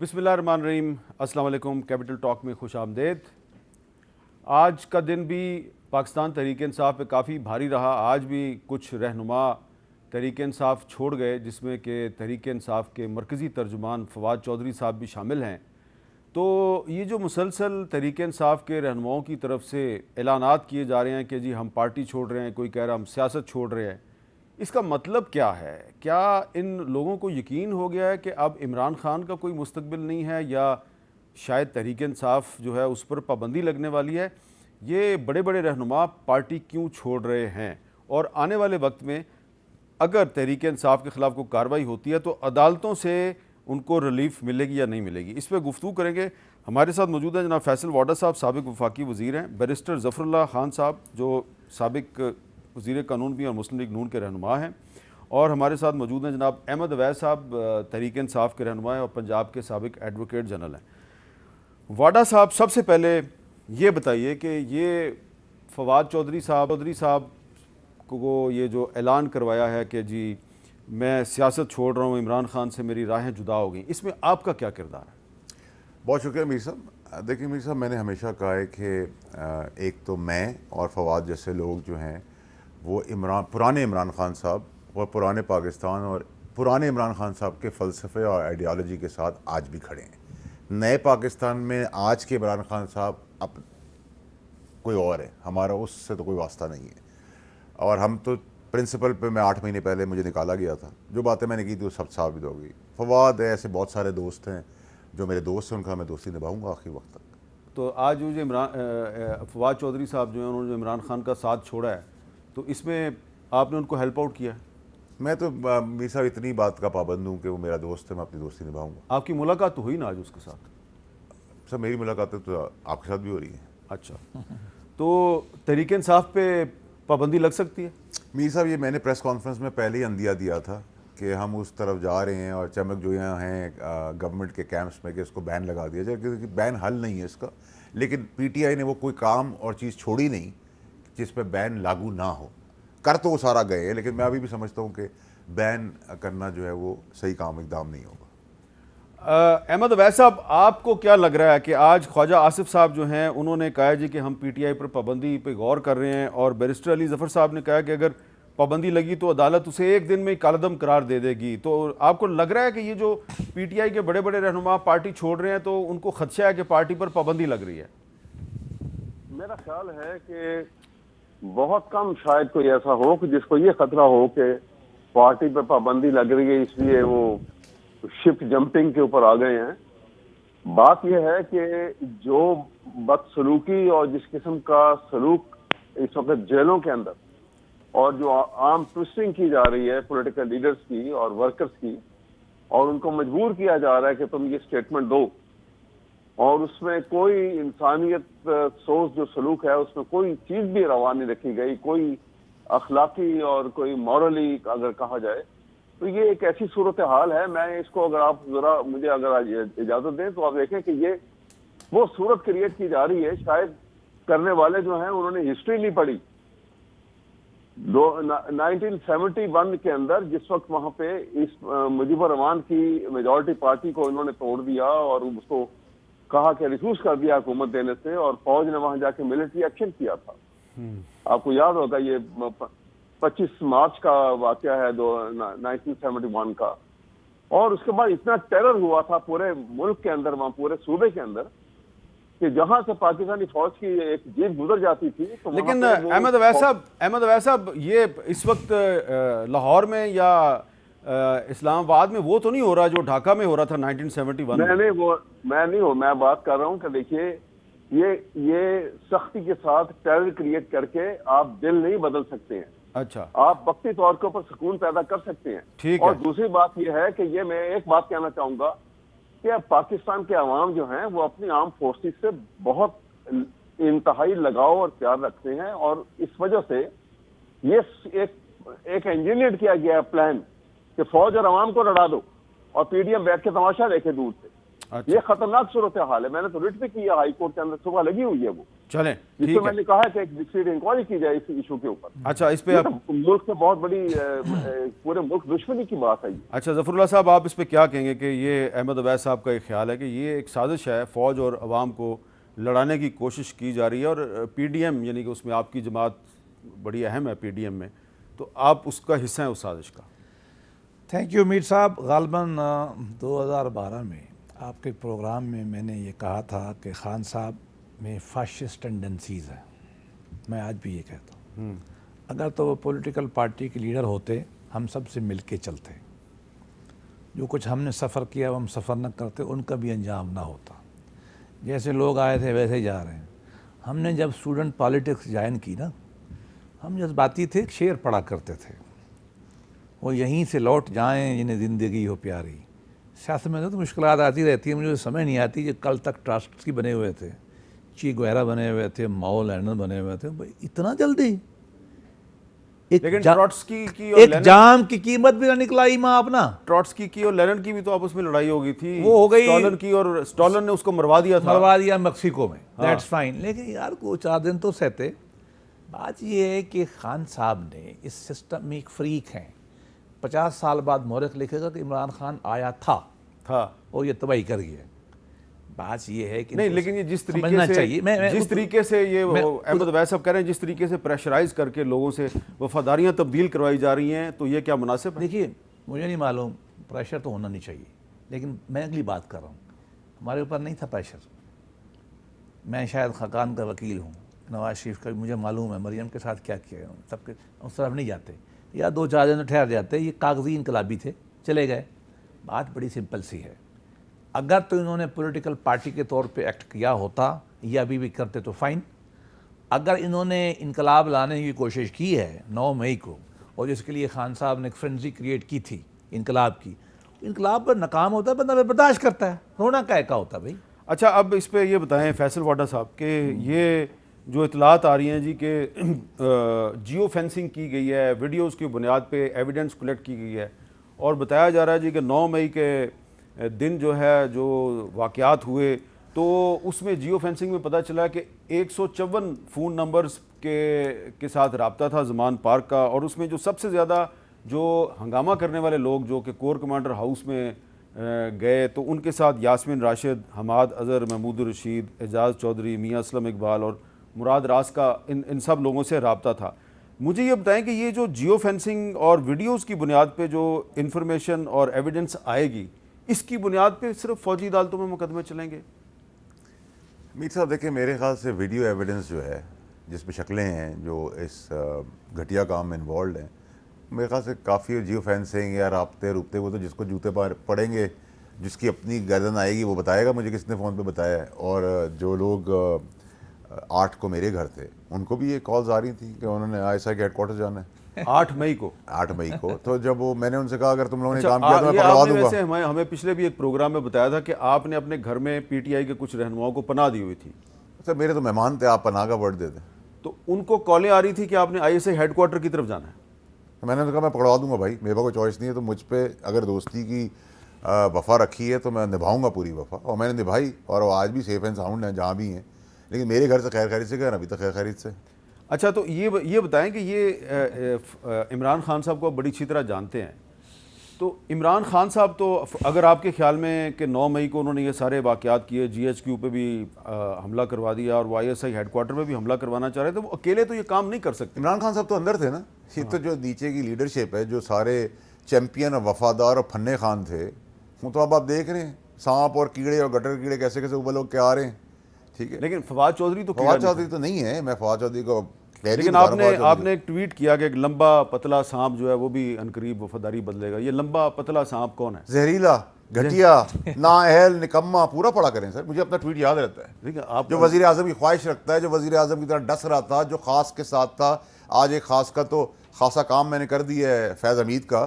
बिस्मिल्लाहिर्रहमानिर्रहीम, अस्सलाम वालेकुम। कैपिटल टॉक में खुश आमदेद। आज का दिन भी पाकिस्तान तहरीक इंसाफ पे काफ़ी भारी रहा। आज भी कुछ रहनुमा तहरीक इंसाफ छोड़ गए, जिसमें कि तहरीक इंसाफ के मरकज़ी तर्जुमान फवाद चौधरी साहब भी शामिल हैं। तो ये जो मुसलसल तहरीक इंसाफ के रहनुमाओं की तरफ से ऐलानात किए जा रहे हैं कि जी हम पार्टी छोड़ रहे हैं, कोई कह रहा हम सियासत छोड़ रहे हैं, इसका मतलब क्या है? क्या इन लोगों को यकीन हो गया है कि अब इमरान खान का कोई मुस्तकबिल नहीं है, या शायद तहरीक इंसाफ जो है उस पर पाबंदी लगने वाली है? ये बड़े बड़े रहनुमा पार्टी क्यों छोड़ रहे हैं, और आने वाले वक्त में अगर तहरीक इंसाफ के ख़िलाफ़ कोई कार्रवाई होती है तो अदालतों से उनको रिलीफ मिलेगी या नहीं मिलेगी? इस पर गुफ्तगू करेंगे। हमारे साथ मौजूद हैं जनाब फैसल वाडा साहब, साबिक वफाकी वज़ीर हैं, बैरिस्टर ज़फ़रुल्लाह खान साहब जो साबिक वज़ीर कानून भी और मुस्लिम लीग नून के रहनुमा हैं, और हमारे साथ मौजूद हैं जनाब अहमद अवैस साहब, तहरीक इंसाफ के रहनुमा हैं और पंजाब के साबिक एडवोकेट जनरल हैं। वाडा साहब, सबसे पहले ये बताइए कि ये फवाद चौधरी साहब को ये जो ऐलान करवाया है कि जी मैं सियासत छोड़ रहा हूँ, इमरान खान से मेरी राहें जुदा हो गई, इसमें आपका क्या किरदार है? बहुत शुक्रिया मीर साहब। देखिए मीर साहब, मैंने हमेशा कहा है कि एक तो मैं और फवाद जैसे लोग जो हैं वो पुराने इमरान खान साहब और पुराने पाकिस्तान और पुराने इमरान खान साहब के फ़लसफ़े और आइडियालॉजी के साथ आज भी खड़े हैं। नए पाकिस्तान में आज के इमरान खान साहब अब कोई और है, हमारा उससे तो कोई वास्ता नहीं है। और हम तो प्रिंसिपल पे मैं 8 महीने पहले मुझे निकाला गया था, जो बातें मैंने की थी वो सब साबित हो गई। फवाद है, ऐसे बहुत सारे दोस्त हैं जो मेरे दोस्त हैं, उनका मैं दोस्ती निभाऊंगा आखिरी वक्त तक। तो आज जो फवाद चौधरी साहब जो है उन्होंने जो इमरान खान का साथ छोड़ा है, तो इसमें आपने उनको हेल्प आउट किया है? मैं तो मीर साहब इतनी बात का पाबंद हूँ कि वो मेरा दोस्त है, मैं अपनी दोस्ती निभाऊंगा। आपकी मुलाकात तो हुई ना आज उसके साथ? सर मेरी मुलाकातें तो आपके साथ भी हो रही है। अच्छा, तो तहरीक इंसाफ पे पाबंदी लग सकती है? मीर साहब, ये मैंने प्रेस कॉन्फ्रेंस में पहले ही अंदिया दिया था कि हम उस तरफ जा रहे हैं, और चमक जो यहाँ हैं गवर्नमेंट के कैंप्स में कि इसको बैन लगा दिया जाए, क्योंकि बैन हल नहीं है इसका। लेकिन पीटीआई ने वो कोई काम और चीज़ छोड़ी नहीं जिस पर बैन लागू ना हो। कर तो वो सारा गए हैं, लेकिन मैं अभी भी समझता हूँ कि बैन करना जो है वो सही काम इकदाम नहीं होगा। अहमद अवैस साहब, आपको क्या लग रहा है कि आज ख्वाजा आसिफ साहब जो हैं उन्होंने कहा जी कि हम पीटीआई पर पाबंदी पे गौर कर रहे हैं, और बैरिस्टर अली ज़फ़र साहब ने कहा कि अगर पाबंदी लगी तो अदालत उसे 1 दिन में कालअदम करार दे देगी। तो आपको लग रहा है कि ये जो पीटीआई के बड़े बड़े रहनुमा पार्टी छोड़ रहे हैं तो उनको खदशा है कि पार्टी पर पाबंदी लग रही है? मेरा ख्याल है कि बहुत कम शायद कोई ऐसा हो कि जिसको ये खतरा हो कि पार्टी पर पाबंदी लग रही है इसलिए वो शिफ्ट जंपिंग के ऊपर आ गए हैं। बात यह है कि जो बदसलूकी और जिस किस्म का सलूक इस वक्त जेलों के अंदर और जो आम ट्विस्टिंग की जा रही है पॉलिटिकल लीडर्स की और वर्कर्स की, और उनको मजबूर किया जा रहा है कि तुम ये स्टेटमेंट दो, और उसमें कोई इंसानियत सोच जो सलूक है उसमें कोई चीज भी रवा नहीं रखी गई, कोई अखलाकी और कोई मॉरली अगर कहा जाए तो ये एक ऐसी सूरत हाल है। मैं इसको अगर आप जरा मुझे अगर इजाजत दें तो आप देखें कि ये वो सूरत क्रिएट की जा रही है, शायद करने वाले जो हैं उन्होंने हिस्ट्री नहीं पढ़ी। 1971 के अंदर जिस वक्त वहां पे इस मुजीबुर रहमान की मेजॉरिटी पार्टी को इन्होंने तोड़ दिया और उसको कहा कि रिफ्यूज कर दिया हुकूमत देने से, और फौज ने वहां जाके मिलिट्री एक्शन किया था। आपको याद होगा ये 25 मार्च का वाकया है 1971 का, और उसके बाद इतना टेरर हुआ था पूरे मुल्क के अंदर, वहां पूरे सूबे के अंदर, कि जहां से पाकिस्तानी फौज की एक जीप गुजर जाती थी तो लेकिन अहमद अवैस साहब, ये इस वक्त लाहौर में या इस्लामाबाद में वो तो नहीं हो रहा जो ढाका में हो रहा था 1971 में? मैं बात कर रहा हूं कि देखिए ये सख्ती के साथ टेरर क्रिएट करके आप दिल नहीं बदल सकते हैं। अच्छा, आप वक्ती तौर के ऊपर सुकून पैदा कर सकते हैं। ठीक और है। दूसरी बात यह है कि ये मैं एक बात कहना चाहूंगा कि पाकिस्तान के अवाम जो हैं वो अपनी आर्म फोर्सेस से बहुत इंतहाई लगाव और प्यार रखते हैं, और इस वजह से ये एक इंजीनियर किया गया प्लान कि फौज और अवाम को लड़ा दो और पीडीएम बैठ के तमाशा देखे दूर से। अच्छा। ये खतरनाक सूरत हाल है। मैंने तो रिट भी किया हाई कोर्ट के अंदर, सुबह लगी हुई है वो, चलें जिसमें ठीक है। मैंने कहा है कि एक डिस्ट्रिक्ट इंक्वायरी की जाए इस इशू के ऊपर। अच्छा, इस पे ये आप तो मुल्क से बहुत बड़ी पूरे मुल्क दुश्मनी की बात है ये। अच्छा ज़फ़रुल्लाह साहब, आप इस पे क्या कहेंगे कि ये अहमद अवैस साहब का एक ख्याल है कि ये एक साजिश है, फ़ौज और अवाम को लड़ाने की कोशिश की जा रही है, और PDM यानी कि उसमें आपकी जमात बड़ी अहम है PDM में, तो आप उसका हिस्सा हैं उस साजिश का? थैंक यू मीर साहब। गालबन 2012 में आपके प्रोग्राम में मैंने ये कहा था कि खान साहब में फाशिस्ट टेंडेंसीज़ है। मैं आज भी ये कहता हूँ, अगर तो वो पॉलिटिकल पार्टी के लीडर होते, हम सब से मिल के चलते, जो कुछ हमने सफ़र किया वो हम सफ़र न करते, उनका भी अंजाम ना होता। जैसे लोग आए थे वैसे ही जा रहे हैं। हमने जब स्टूडेंट पॉलिटिक्स ज्वाइन की ना, हम जज्बाती थे, शेर पढ़ा करते थे, वो यहीं से लौट जाएं जिन्हें ज़िंदगी हो प्यारी। सियासत में तो मुश्किलात आती रहती है, मुझे समझ नहीं आती। जो कल तक ट्रस्टी बने हुए थे, ची गुएरा बने हुए थे, माओ लैंडन बने हुए थे, भाई इतना जल्दी लेकिन ट्रॉट्स्की की और एक लेनिन, जाम की कीमत भी ना निकला ईमा अपना। ट्रॉट्स्की की और लेनिन की भी तो आपस में लड़ाई हो गई थी, वो हो गई। स्टॉलन की, और स्टॉलन ने उसको मरवा दिया था। मरवा दिया मेक्सिको में, हाँ। That's fine. लेकिन यार को 4 दिन तो सहते। बात ये है कि खान साहब ने इस सिस्टम में एक फ्रीक हैं। 50 साल बाद मौरख लिखेगा कि इमरान खान आया था और ये तबाही कर गया। बात ये है कि नहीं, लेकिन ये जिस तरीके समझना से चाहिए। जिस तरीके से ये अहमद अवैस साहब कह रहे हैं, जिस तरीके से प्रेशराइज करके लोगों से वफादारियां तब्दील करवाई जा रही हैं, तो ये क्या मुनासिब है? देखिए, मुझे नहीं मालूम, प्रेशर तो होना नहीं चाहिए, लेकिन मैं अगली बात कर रहा हूँ। हमारे ऊपर नहीं था प्रेशर। मैं शायद खाकान का वकील हूँ, नवाज शरीफ का, मुझे मालूम है मरियम के साथ क्या किया है। सबके उस तरफ नहीं जाते, या 2-4 दिन ठहर जाते। ये कागजी इनकलाबी थे, चले गए। बात बड़ी सिंपल सी है। अगर तो इन्होंने पॉलिटिकल पार्टी के तौर पे एक्ट किया होता, या अभी भी करते, तो फाइन। अगर इन्होंने इनकलाब लाने की कोशिश की है 9 मई को, और जिसके लिए खान साहब ने एक फ्रेंजी क्रिएट की थी इनकलाब की, इनकलाब पर नाकाम होता है, बंदा बर्दाश्त करता है, रोना काय का होता है भाई। अच्छा, अब इस पे ये बताएं फैसल वाडा साहब के ये जो इतलात आ रही हैं जी कि जियो फेंसिंग की गई है, वीडियोज़ की बुनियाद पे एविडेंस कलेक्ट की गई है, और बताया जा रहा है जी कि 9 मई के दिन जो है जो वाक़यात हुए, तो उसमें जियो फेंसिंग में पता चला कि 154 फ़ोन नंबर्स के साथ रब्ता था ज़मान पार्क का, और उसमें जो सबसे ज़्यादा जो हंगामा करने वाले लोग जो कि कोर कमांडर हाउस में गए, तो उनके साथ यास्मीन राशिद, हमाद अज़हर, महमूद रशीद, एजाज़ चौधरी, मियाँ असलम इकबाल और मुराद रास का इन सब लोगों से रब्ता था। मुझे ये बताएं कि ये जो जियो फेंसिंग और वीडियोज़ की बुनियाद पे जो इन्फॉर्मेशन और एविडेंस आएगी, इसकी बुनियाद पे सिर्फ फ़ौजी अदालतों में मुकदमे चलेंगे? मीर साहब देखिए, मेरे ख्याल से वीडियो एविडेंस जो है, जिसमें शक्लें हैं जो इस घटिया काम में इन्वॉल्व हैं, मेरे ख्याल से काफ़ी जियो फेंसिंग या राब्ते रुबते, वो तो जिसको जूते पड़ेंगे, जिसकी अपनी गर्दन आएगी, वो बताएगा मुझे किसने फ़ोन पे बताया है। और जो लोग 8 को मेरे घर थे, उनको भी ये कॉल्स आ रही थी कि उन्होंने ISI के हेडक्वार्टर जाना है 8 मई को। 8 मई को। तो जब वो मैंने उनसे कहा अगर तुम लोगों ने अच्छा, काम किया तो मैं ये पकड़वा आपने दूंगा। वैसे हमें पिछले भी एक प्रोग्राम में बताया था कि आपने अपने घर में PTI के कुछ रहनुमाओं को पनाह दी हुई थी। सर मेरे तो मेहमान थे, आप पनाह का वर्ड देते। तो उनको कॉलें आ रही थी कि आपने ISI हेडक्वार्टर की तरफ जाना है। तो मैंने उनसे कहा मैं पकड़वा दूंगा भाई, मेरे पास कोई चॉइस नहीं है। तो मुझ पर अगर दोस्ती की वफ़ा रखी है तो मैं निभाऊंगा पूरी वफ़ा, और मैंने निभाई, और वो आज भी सेफ़ एंड साउंड हैं जहाँ भी हैं। लेकिन मेरे घर से खैर खैरियत से गए, अभी तक खैर खैरियत से। अच्छा, तो ये बताएं कि ये इमरान खान साहब को आप बड़ी अच्छी तरह जानते हैं, तो इमरान खान साहब तो अगर आपके ख्याल में कि 9 मई को उन्होंने ये सारे वाक़यात किए, GHQ पे भी हमला करवा दिया और ISI हेडक्वार्टर में भी हमला करवाना चाह रहे थे, वो अकेले तो ये काम नहीं कर सकते। इमरान खान साहब तो अंदर थे ना। ये तो जो नीचे की लीडरशिप है, जो सारे चैम्पियन और वफादार और फन्ने खान थे, वो तो अब आप देख रहे हैं सांप और कीड़े और गटर कीड़े कैसे कैसे ऊपर लोग क्या आ रहे हैं। ठीक है, लेकिन फवाद चौधरी तो फवाद चौधरी तो नहीं है, मैं फवाद चौधरी को लेकिन आपने एक ट्वीट किया कि एक लंबा पतला सांप जो है वो भी अनकरीब वफादारी बदलेगा। ये लंबा पतला सांप कौन है? जहरीला, घटिया, नाअहल, निकम्मा, पूरा पढ़ा करें सर, मुझे अपना ट्वीट याद रहता है। ठीक है, आप जो वजीर आजम की ख्वाहिश रखता है, जो वजीर आजम की तरह डस रहा था, जो खास के साथ था, आज एक खास का तो खासा काम मैंने कर दिया है फैज़ हमीद का।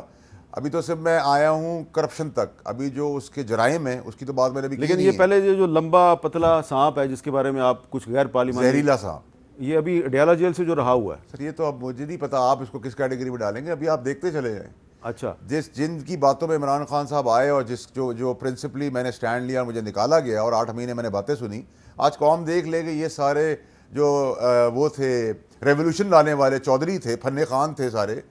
अभी तो सिर्फ मैं आया हूँ करप्शन तक, अभी जो उसके जराइम है उसकी तो बात मैंने अभी लेकिन ये पहले जो लंबा पतला सांप है जिसके बारे में आप कुछ गैर पार्लिमानी, जहरीला सांप, ये अभी अडयाला जेल से जो रहा हुआ है सर ये तो अब मुझे नहीं पता आप इसको किस कैटेगरी में डालेंगे, अभी आप देखते चले जाएं। अच्छा, जिनकी बातों में इमरान खान साहब आए और जो प्रिंसिपली मैंने स्टैंड लिया, मुझे निकाला गया और 8 महीने मैंने बातें सुनी, आज कौम देख ले कि ये सारे जो वो थे रेवोल्यूशन लाने वाले चौधरी थे, फन्ने खान थे सारे,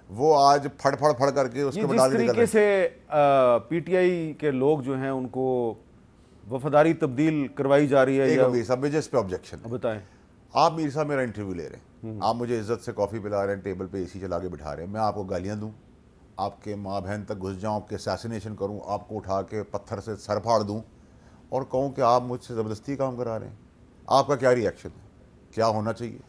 वो आज फड़ करके उसके जिस तरीके से पीटीआई के लोग जो हैं उनको वफादारी तब्दील करवाई जा रही है, एक सब इस पे ऑब्जेक्शन। बताएं। आप मीर साहब मेरा इंटरव्यू ले रहे हैं, आप मुझे इज्जत से कॉफ़ी पिला रहे हैं, टेबल पे एसी चला के बिठा रहे हैं, मैं आपको गालियाँ दूँ, आपके माँ बहन तक घुस जाऊँ, आपके असैसिनेशन करूँ, आपको उठा के पत्थर से सर फाड़ दूँ और कहूँ कि आप मुझसे ज़बरदस्ती काम करा रहे हैं, आपका क्या रिएक्शन है, क्या होना चाहिए?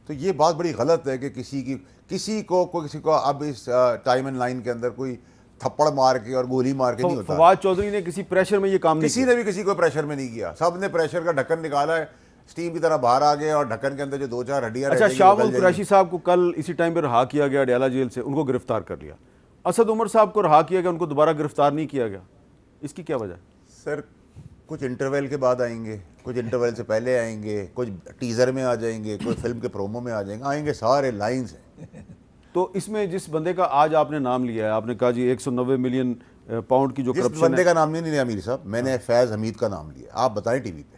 तो ये बात बड़ी गलत है कि किसी को अब इस टाइम एंड लाइन के अंदर कोई थप्पड़ मार के और गोली मार के नहीं होता। फवाद चौधरी ने किसी प्रेशर में ये काम नहीं किसी ने भी किसी को प्रेशर में नहीं किया, सब ने प्रेशर का ढक्कन निकाला है, स्टीम की तरह बाहर आ गए और ढक्कन के अंदर जो 2-4 हड्डियां। अच्छा, शाहमुल कुरैशी साहब को कल इसी टाइम पे रहा किया गया अडयाला जेल से, उनको गिरफ्तार कर लिया। असद उमर साहब को रहा किया गया, उनको दोबारा गिरफ्तार नहीं किया गया, इसकी क्या वजह? सर कुछ इंटरवल के बाद आएंगे, कुछ इंटरवल से पहले आएंगे, कुछ टीजर में आ जाएंगे, कोई फिल्म के प्रोमो में आ जाएंगे, आएंगे, सारे लाइन्स हैं। तो इसमें जिस बंदे का आज आपने नाम लिया है, आपने कहा जी 190 मिलियन पाउंड की जो जिस करप्शन बंदे है, का नाम नहीं लिया मीर साहब, मैंने फैज़ हमीद का नाम लिया, आप बताएं टीवी पे।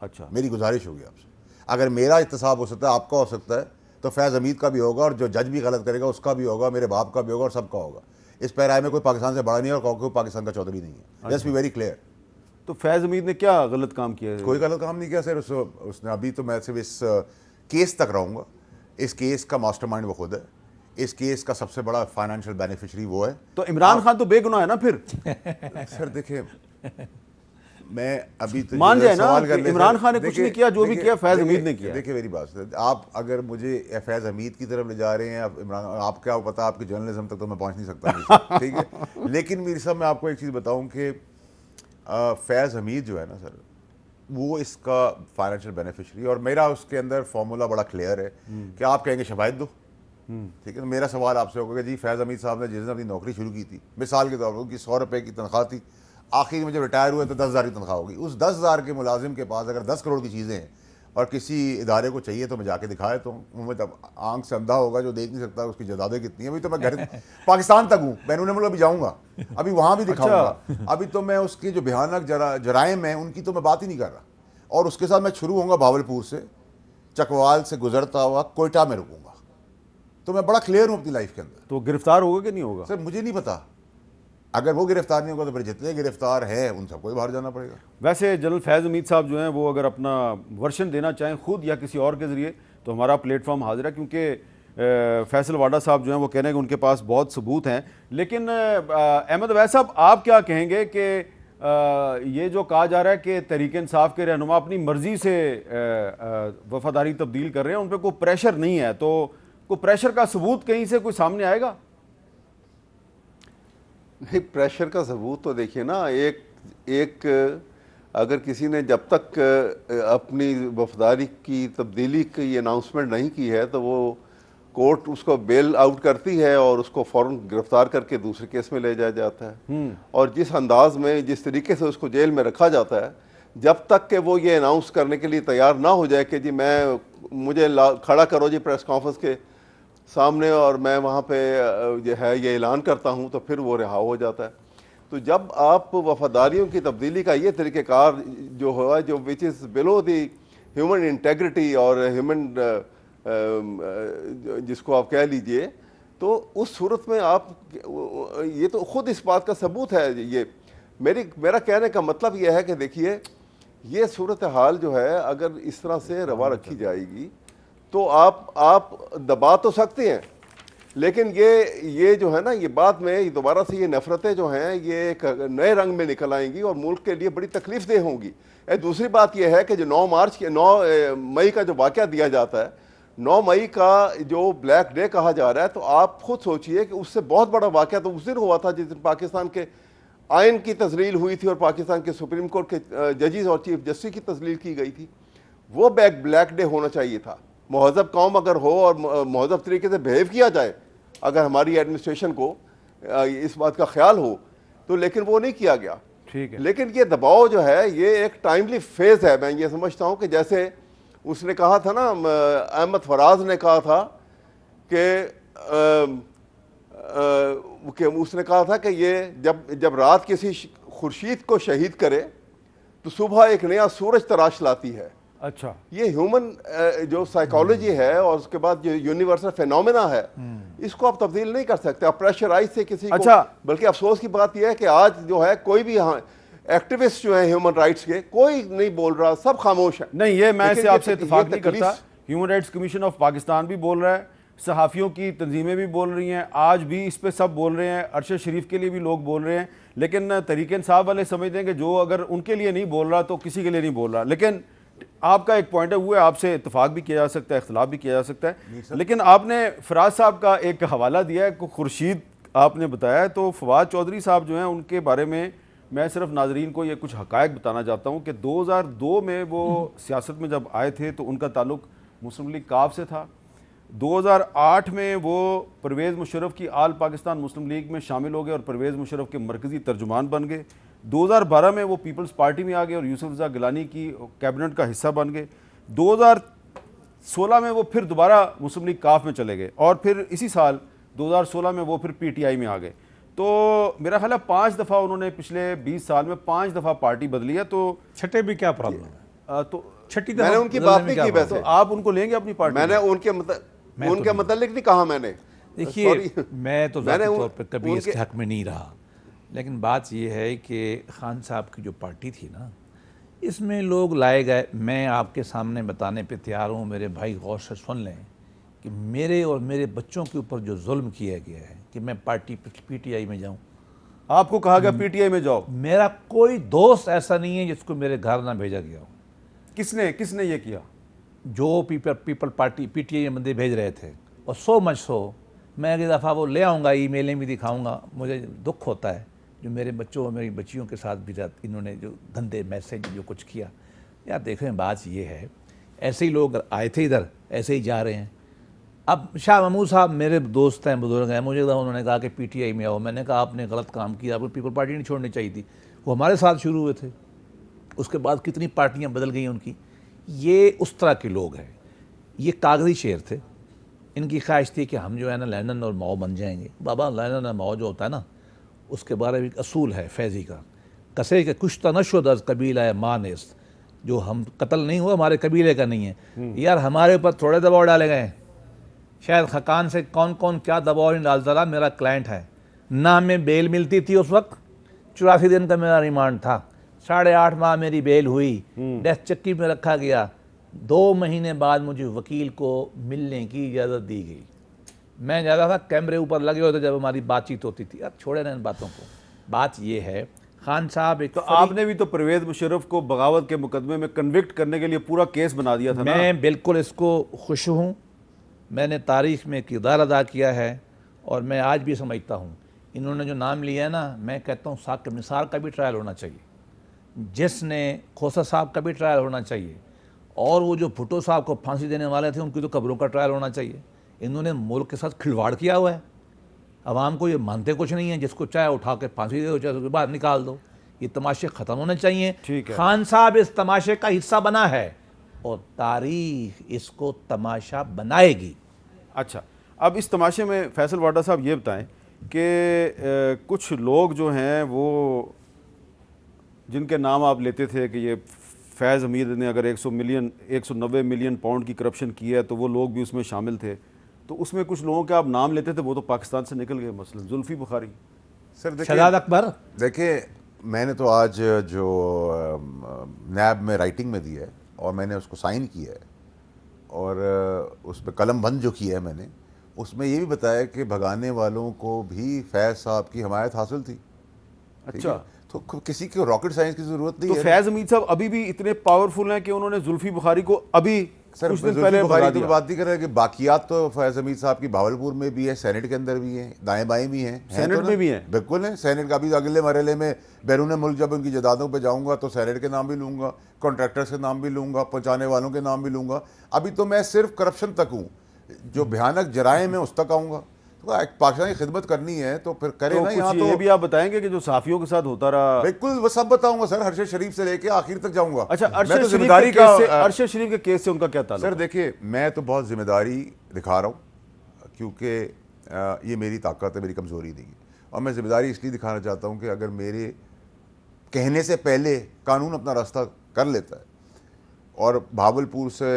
अच्छा, मेरी गुजारिश होगी आपसे, अगर मेरा इत्तेसाब हो सकता है, आपका हो सकता है, तो फैज़ हमीद का भी होगा और जो जज भी गलत करेगा उसका भी होगा, मेरे बाप का भी होगा और सबका होगा। इस पैराए में कोई पाकिस्तान से बड़ा नहीं है और कोई पाकिस्तान का चौधरी नहीं है। Let's be very clear. तो फैज़ हमीद ने क्या गलत काम किया है? कोई गलत काम नहीं किया सर, उसने अभी तो मैं सिर्फ इस केस तक रहूँगा, इस केस का मास्टरमाइंड वो खुद है, इस केस का सबसे बड़ा फाइनेंशियल बेनिफिशियरी वो है। तो इमरान खान तो बेगुनाह है ना फिर? सर देखिए, मैं अभी तो मान जाए ना सवाल कि इमरान खान ने कुछ नहीं किया, जो भी किया फैज़ हमीद ने किया। देखिए मेरी बात, आप अगर मुझे फैज़ हमीद की तरफ ले जा रहे हैं, इमरान, आप क्या पता, आपकी जर्नलिज्म तक तो मैं पहुंच नहीं सकता, ठीक है। लेकिन मीर साहब मैं आपको एक चीज़ बताऊं कि फैज़ हमीद जो है ना सर, वो इसका फाइनेंशियल बेनिफिशियरी, और मेरा उसके अंदर फॉर्मूला बड़ा क्लियर है कि आप कहेंगे शवाहिद दो, ठीक है। तो मेरा सवाल आपसे होगा कि जी फैज़ हमीद साहब ने जिस दिन अपनी नौकरी शुरू की थी, मिसाल के तौर पर उनकी 100 रुपये की तनख्वाह थी, आखिर में जब रिटायर हुए तो 10,000 की तनख्वाह होगी। उस 10,000 के मुलाजिम के पास अगर 10 करोड़ की चीज़ें हैं और किसी इदारे को चाहिए तो मैं जाके दिखाए, तो मैं तब आंख से अंधा होगा जो देख नहीं सकता उसकी जायदादें कितनी हैं। अभी तो मैं घर पाकिस्तान तक हूँ, बैरून मुल्क अभी जाऊँगा, अभी वहाँ भी दिखाऊँगा। अभी तो मैं उसके जो भयानक जराइम हैं उनकी तो मैं बात ही नहीं कर रहा, और उसके साथ मैं शुरू होऊंगा भावलपुर से, चकवाल से गुजरता हुआ कोयटा में रुकूंगा। तो मैं बड़ा क्लियर हूँ अपनी लाइफ के अंदर। तो गिरफ्तार होगा कि नहीं होगा? सर मुझे नहीं पता, अगर वो गिरफ्तार नहीं होगा तो फिर जितने गिरफ्तार हैं उन सबको ही बाहर जाना पड़ेगा। वैसे जनरल फैज़ हमीद साहब जो हैं वो अगर अपना वर्शन देना चाहें खुद या किसी और के ज़रिए, तो हमारा प्लेटफॉर्म हाजिर है, क्योंकि फैसल वाडा साहब जो हैं वो कह रहे हैं कि उनके पास बहुत सबूत हैं। लेकिन अहमद अवैस साहब, आप क्या कहेंगे कि ये जो कहा जा रहा है कि तहरीक इंसाफ के रहनुमा अपनी मर्ज़ी से वफादारी तब्दील कर रहे हैं, उन पर कोई प्रेशर नहीं है, तो कोई प्रेशर का सबूत कहीं से कोई सामने आएगा? नहीं, प्रेशर का सबूत तो देखिए ना, एक अगर किसी ने जब तक अपनी वफादारी की तब्दीली की अनाउंसमेंट नहीं की है तो वो कोर्ट उसको बेल आउट करती है और उसको फ़ौरन गिरफ्तार करके दूसरे केस में ले जाया जाता है। और जिस अंदाज में, जिस तरीके से उसको जेल में रखा जाता है, जब तक कि वो ये अनाउंस करने के लिए तैयार ना हो जाए कि जी मुझे खड़ा करो जी प्रेस कॉन्फ्रेंस के सामने और मैं वहाँ पे जो है ये ऐलान करता हूँ, तो फिर वो रिहा हो जाता है। तो जब आप वफादारियों की तब्दीली का ये तरीक़ेकार जो हुआ, जो which is below the human integrity और ह्यूमन जिसको आप कह लीजिए, तो उस सूरत में आप, ये तो ख़ुद इस बात का सबूत है। ये मेरा कहने का मतलब यह है कि देखिए, ये सूरत हाल जो है अगर इस तरह से रवा रखी जाएगी तो आप दबा तो सकते हैं, लेकिन ये जो है ना, ये बाद में दोबारा से ये नफ़रतें जो हैं ये एक नए रंग में निकल आएंगी और मुल्क के लिए बड़ी तकलीफ देह होंगी। दूसरी बात यह है कि जो 9 मई का जो वाक़या दिया जाता है, 9 मई का जो ब्लैक डे कहा जा रहा है, तो आप खुद सोचिए कि उससे बहुत बड़ा वाक़या तो उस दिन हुआ था जिस दिन पाकिस्तान के आइन की तस्लील हुई थी और पाकिस्तान के सुप्रीम कोर्ट के जजेस और चीफ जस्टिस की तस्लील की गई थी। वो ब्लैक डे होना चाहिए था। महज़ब कौम अगर हो और महज़ब तरीके से बिहेव किया जाए, अगर हमारी एडमिनिस्ट्रेशन को इस बात का ख्याल हो तो, लेकिन वो नहीं किया गया। ठीक है। लेकिन ये दबाव जो है ये एक टाइमली फेज़ है। मैं ये समझता हूँ कि जैसे उसने कहा था ना, अहमद फराज ने कहा था कि कि उसने कहा था कि ये जब रात किसी खुर्शीद को शहीद करे तो सुबह एक नया सूरज तराश लाती है। अच्छा, ये ह्यूमन जो साइकोलॉजी है और उसके बाद जो यूनिवर्सल फिनोमेना है, इसको आप तब्दील नहीं कर सकते आप प्रेशराइज से किसी अच्छा। को। बल्कि अफसोस की बात यह है कि आज जो है कोई भी एक्टिविस्ट जो है ह्यूमन राइट्स के, कोई नहीं बोल रहा, सब खामोश है। नहीं, ये मैं लेकिन से आपसे इत्तेफाक नहीं तकलीफ- करता। Human rights commission of Pakistan भी बोल रहा है, सहाफ़ियों की तंजीमें भी बोल रही हैं, आज भी इस पे सब बोल रहे हैं, अरशद शरीफ के लिए भी लोग बोल रहे हैं, लेकिन तहरीक इंसाफ वाले समझते हैं कि जो अगर उनके लिए नहीं बोल रहा तो किसी के लिए नहीं बोल रहा। लेकिन आपका एक पॉइंट है, वो है आपसे इत्तेफाक भी किया जा सकता है, इख्तलाफ भी किया जा सकता है। लेकिन आपने फराज साहब का एक हवाला दिया है, खुर्शीद आपने बताया, तो फवाद चौधरी साहब जो हैं उनके बारे में मैं सिर्फ नाजरीन को ये कुछ हकायक बताना चाहता हूँ कि 2002 में वो सियासत में जब आए थे तो उनका ताल्लुक मुस्लिम लीग काफ से था। 2008 में वो परवेज़ मुशर्रफ की आल पाकिस्तान मुस्लिम लीग में शामिल हो गए और परवेज़ मुशर्रफ के मरकज़ी तर्जुमान बन गए। 2012 में वो पीपल्स पार्टी में आ गए और यूसुफ रज़ा गिलानी की कैबिनेट का हिस्सा बन गए। 2016 में वो फिर दोबारा मुस्लिम लीग काफ में चले गए और फिर इसी साल 2016 में वो फिर PTI में आ गए। तो मेरा ख्याल है 5 दफ़ा उन्होंने पिछले 20 साल में 5 दफ़ा पार्टी बदली है। तो छठे भी क्या प्रॉब्लम है? तो छठी मैंने दफा उनकी बदलने बात में नहीं क्या की प्रॉब्लम वैसे। तो आप उनको लेंगे अपनी पार्टी मैंने में? उनके मतलब नहीं कहा मैंने। देखिए, Sorry। मैं तो मैंने ज़ाती उन- तौर पर कभी उनके- इसके हक में नहीं रहा, लेकिन बात यह है कि खान साहब की जो पार्टी थी ना, इसमें लोग लाए गए। मैं आपके सामने बताने पे तैयार हूँ, मेरे भाई गौर से सुन लें कि मेरे और मेरे बच्चों के ऊपर जो जुल्म किया गया है कि मैं पार्टी PTI में जाऊँ। आपको कहा गया PTI में जाओ, मेरा कोई दोस्त ऐसा नहीं है जिसको मेरे घर ना भेजा गया हो। किसने ये किया? जो पीपल पार्टी PTI में बंदे भेज रहे थे, और सो मच सो मैं अगली दफ़ा वो ले आऊँगा, ईमेलें भी दिखाऊँगा। मुझे दुख होता है जो मेरे बच्चों और मेरी बच्चियों के साथ भी इन्होंने जो गंदे मैसेज जो कुछ किया। यार देखें, बात ये है, ऐसे ही लोग आए थे इधर, ऐसे ही जा रहे हैं। अब शाह महमूद साहब मेरे दोस्त हैं, बुजुर्ग हैं, मुझे उन्होंने कहा कि PTI में आओ। मैंने कहा आपने गलत काम किया, आपको पीपल पार्टी नहीं छोड़नी चाहिए थी। वो हमारे साथ शुरू हुए थे, उसके बाद कितनी पार्टियां बदल गई उनकी। ये उस तरह के लोग हैं, ये कागजी शेर थे। इनकी ख्वाहिश थी कि हम जो है ना लैनन और माओ बन जाएंगे। बाबा, लैनन और माओ जो होता है ना, उसके बारे में एक असूल है फैज़ी का, कसे के कुछ तनशुद अज़ कबीला है मानेस, जो हम कत्ल नहीं हुआ हमारे कबीले का नहीं है। यार हमारे ऊपर थोड़े दबाव डाले गए हैं, शायद खकान से कौन कौन क्या दबाव नहीं डालता रहा। मेरा क्लाइंट है ना, हमें बेल मिलती थी उस वक्त, 84 दिन का मेरा रिमांड था, 8.5 माह मेरी बेल हुई, डेथ चक्की में रखा गया। 2 महीने बाद मुझे वकील को मिलने की इजाज़त दी गई। मैं ज़्यादा था, कैमरे ऊपर लगे होते जब हमारी बातचीत होती थी। अब छोड़े ना इन बातों को। बात यह है, खान साहब एक तो आपने भी तो परवेज़ मुशर्रफ को बगावत के मुकदमे में कन्विक्ट करने के लिए पूरा केस बना दिया था ना? मैं बिल्कुल इसको खुश हूँ। मैंने तारीख़ में किरदार अदा किया है और मैं आज भी समझता हूँ इन्होंने जो नाम लिया है ना, मैं कहता हूँ साकिब निसार का भी ट्रायल होना चाहिए, जिसने खोसा साहब का भी ट्रायल होना चाहिए, और वो जो भुट्टो साहब को फांसी देने वाले थे उनकी तो कब्रों का ट्रायल होना चाहिए। इन्होंने मुल्क के साथ खिलवाड़ किया हुआ है। अवाम को ये मानते कुछ नहीं है, जिसको चाहे उठा के फांसी दो, चाहे उसके बाद निकाल दो। ये तमाशे ख़त्म होने चाहिए। ठीक है। खान साहब इस तमाशे का हिस्सा बना है और तारीख इसको तमाशा बनाएगी। अच्छा, अब इस तमाशे में फैसल वाडा साहब ये बताएं कि कुछ लोग जो हैं वो जिनके नाम आप लेते थे कि ये फैज़ हमीद ने अगर 190 मिलियन पाउंड की करप्शन की है तो वो लोग भी उसमें शामिल थे। तो उसमें कुछ लोगों के आप नाम लेते थे, वो तो पाकिस्तान से निकल गए, मसलन जुल्फी बुखारी। सर शहजाद अकबर। देखिए, मैंने तो आज जो नैब में राइटिंग में दिया है और मैंने उसको साइन किया है और उस पर कलम बंद जो किया है मैंने, उसमें ये भी बताया कि भगाने वालों को भी फैज़ साहब की हमायत हासिल थी। अच्छा, तो किसी को रॉकेट साइंस की जरूरत नहीं तो है। फैज़ हमीद साहब अभी भी इतने पावरफुल हैं कि उन्होंने जुल्फी बुखारी को अभी सर कुछ दिन पहले भगा तो दिया। बात नहीं कर रहे कि बाकियात तो फैज़ हमीद साहब की भावलपुर में भी है, सेनेट के अंदर भी है, दाएं बाएं भी हैं। सेनेट तो में भी हैं? बिल्कुल है। सेनेट का अभी अगले मरहले में बैरून मुल्क जब उनकी जदादों पे जाऊंगा तो सेनेट के नाम भी लूंगा, कॉन्ट्रैक्टर्स के नाम भी लूंगा, पहुंचाने वालों के नाम भी लूंगा। अभी तो मैं सिर्फ करप्शन तक हूँ, जो भयानक जराइम है उस तक आऊँगा। तो पाकिस्तान की खिदमत करनी है तो फिर करे तो ना। यहाँ कुछ तो ये भी आप बताएंगे कि जो साफियों के साथ होता रहा। बिल्कुल वो सब बताऊंगा सर, अरशद शरीफ से लेके आखिर तक जाऊंगा। अच्छा, मैं अरशद तो शरीफ जिम्मेदारी के केस से, का अरशद शरीफ के केस से उनका क्या ताल्लुक? सर देखिए, मैं तो बहुत जिम्मेदारी दिखा रहा हूँ क्योंकि ये मेरी ताकत है, मेरी कमज़ोरी नहीं है। और मैं ज़िम्मेदारी इसलिए दिखाना चाहता हूँ कि अगर मेरे कहने से पहले कानून अपना रास्ता कर लेता है और भावलपुर से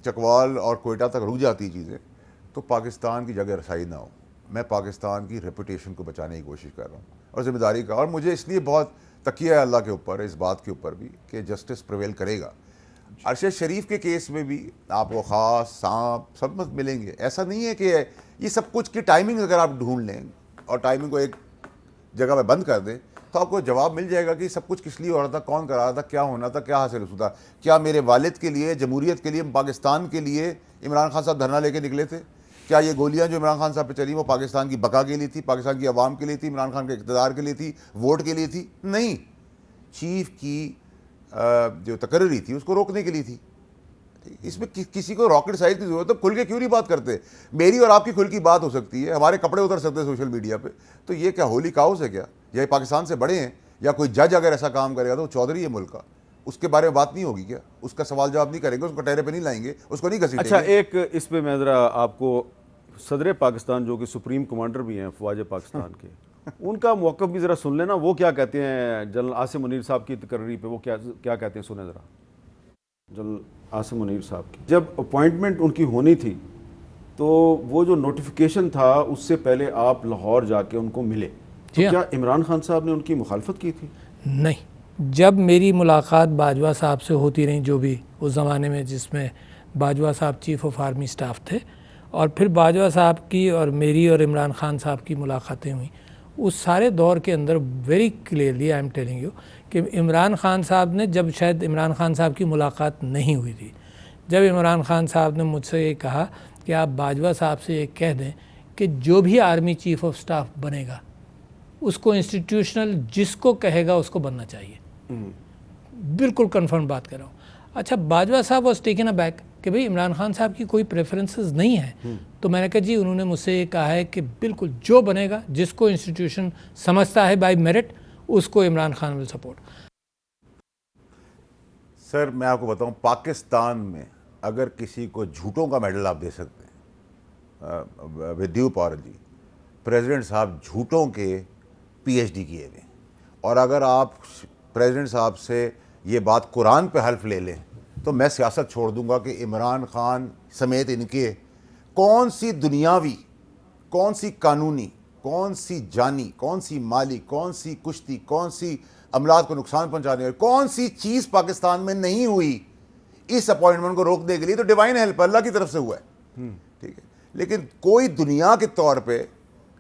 चकवाल और कोयटा तक रुक जाती चीज़ें, तो पाकिस्तान की जगह रसाई ना हो। मैं पाकिस्तान की रेपुटेशन को बचाने की कोशिश कर रहा हूँ और ज़िम्मेदारी का, और मुझे इसलिए बहुत तकिया है अल्लाह के ऊपर, इस बात के ऊपर भी कि जस्टिस प्रिवेल करेगा। अरशद शरीफ के केस में भी आपको ख़ास सांप सब मत मिलेंगे। ऐसा नहीं है कि ये सब कुछ की टाइमिंग अगर आप ढूंढ लें और टाइमिंग को एक जगह पे बंद कर दें तो आपको जवाब मिल जाएगा कि सब कुछ किस लिए हो रहा था, कौन करा रहा था, क्या होना था, क्या हासिल होता था। क्या मेरे वालिद के लिए, जमहूरियत के लिए, पाकिस्तान के लिए इमरान खान साहब धरना लेके निकले थे? क्या ये गोलियां जो इमरान खान साहब पे चली वो पाकिस्तान की बका के लिए थी, पाकिस्तान की आवाम के लिए थी, इमरान खान के इक़्तिदार के लिए थी, वोट के लिए थी? नहीं, चीफ की जो तकर्री थी उसको रोकने के लिए थी। इसमें किसी को रॉकेट साइंस की जरूरत है? खुल के क्यों नहीं बात करते? मेरी और आपकी खुल की बात हो सकती है, हमारे कपड़े उतर सकते हैं सोशल मीडिया पे, तो ये क्या होली काउस है क्या? या पाकिस्तान से बड़े हैं? या कोई जज अगर ऐसा काम करेगा तो वो चौधरी है मुल्क का, उसके बारे में बात नहीं होगी क्या? उसका सवाल जवाब नहीं करेंगे, उसको कटहरे पे नहीं लाएंगे, उसको नहीं घसीटेंगे? अच्छा, एक इस पे मैं ज़रा आपको सदर पाकिस्तान जो कि सुप्रीम कमांडर भी हैं फौज पाकिस्तान के, उनका मौक़िफ़ भी ज़रा सुन लेना, वो क्या कहते हैं जनरल आसिम मुनीर साहब की तकर्री पे, वो क्या कहते हैं, सुने ज़रा। जनरल आसिम मुनीर साहब की जब अपॉइंटमेंट उनकी होनी थी तो वो जो नोटिफिकेशन था उससे पहले आप लाहौर जाके उनको मिले, तो क्या इमरान खान साहब ने उनकी मुखालफत की थी? नहीं, जब मेरी मुलाकात बाजवा साहब से होती रही, जो भी उस ज़माने में जिसमें बाजवा साहब चीफ़ ऑफ आर्मी स्टाफ थे, और फिर बाजवा साहब की और मेरी और इमरान खान साहब की मुलाकातें हुई, उस सारे दौर के अंदर very clearly I am telling you कि इमरान खान साहब ने, जब शायद इमरान खान साहब की मुलाकात नहीं हुई थी, जब इमरान खान साहब ने मुझसे ये कहा कि आप बाजवा साहब से ये कह दें कि जो भी आर्मी चीफ ऑफ स्टाफ बनेगा उसको इंस्टीट्यूशनल जिसको कहेगा उसको बनना चाहिए। बिल्कुल कंफर्म बात कर रहा हूँ। अच्छा, बाजवा साहब वॉज टेकन अ बैक कि भाई इमरान खान साहब की कोई प्रेफरेंसेस नहीं है। तो मैंने कहा जी, उन्होंने मुझसे ये कहा है कि बिल्कुल जो बनेगा, जिसको इंस्टीट्यूशन समझता है बाय मेरिट, उसको Imran Khan will support. Sir मैं आपको बताऊं, पाकिस्तान में अगर किसी को झूठों का मेडल आप दे सकते हैं विद ड्यू अपॉलजी, प्रेसिडेंट साहब झूठों के पीएचडी किए हुए, और अगर आप प्रेसिडेंट साहब से ये बात कुरान पे हल्फ ले लें तो मैं सियासत छोड़ दूंगा कि इमरान खान समेत इनके कौन सी दुनियावी, कौन सी कानूनी, कौन सी जानी, कौन सी माली, कौन सी कुश्ती, कौन सी अमलात को नुकसान पहुंचाने वाली कौन सी चीज़ पाकिस्तान में नहीं हुई इस अपॉइंटमेंट को रोकने के लिए, तो डिवाइन हेल्प अल्लाह की तरफ से हुआ है। ठीक है, लेकिन कोई दुनिया के तौर पे,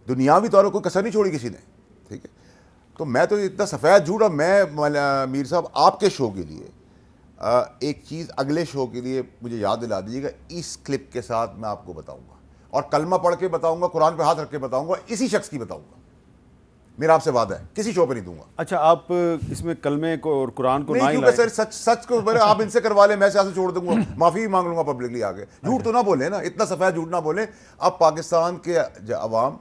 दुनियावी तौर पर कोई कसर नहीं छोड़ी किसी ने। ठीक है, तो मैं तो इतना सफ़ेद झूठ, और मैं मीर साहब आपके शो के लिए एक चीज़ अगले शो के लिए मुझे याद दिला दीजिएगा, इस क्लिप के साथ मैं आपको बताऊंगा, और कलमा पढ़ के बताऊंगा, कुरान पे हाथ रख के बताऊंगा, इसी शख्स की बताऊंगा, मेरा आपसे वादा है, किसी शो पे नहीं दूंगा। अच्छा, आप इसमें कलमे को और कुरान को नहीं, क्योंकि सर सच को आप इनसे करवा लें, मैं सियासत छोड़ दूंगा, माफ़ी भी मांग लूंगा पब्लिकली आगे। झूठ तो ना बोले ना, इतना सफ़ेद झूठ ना बोले। अब पाकिस्तान के अवाम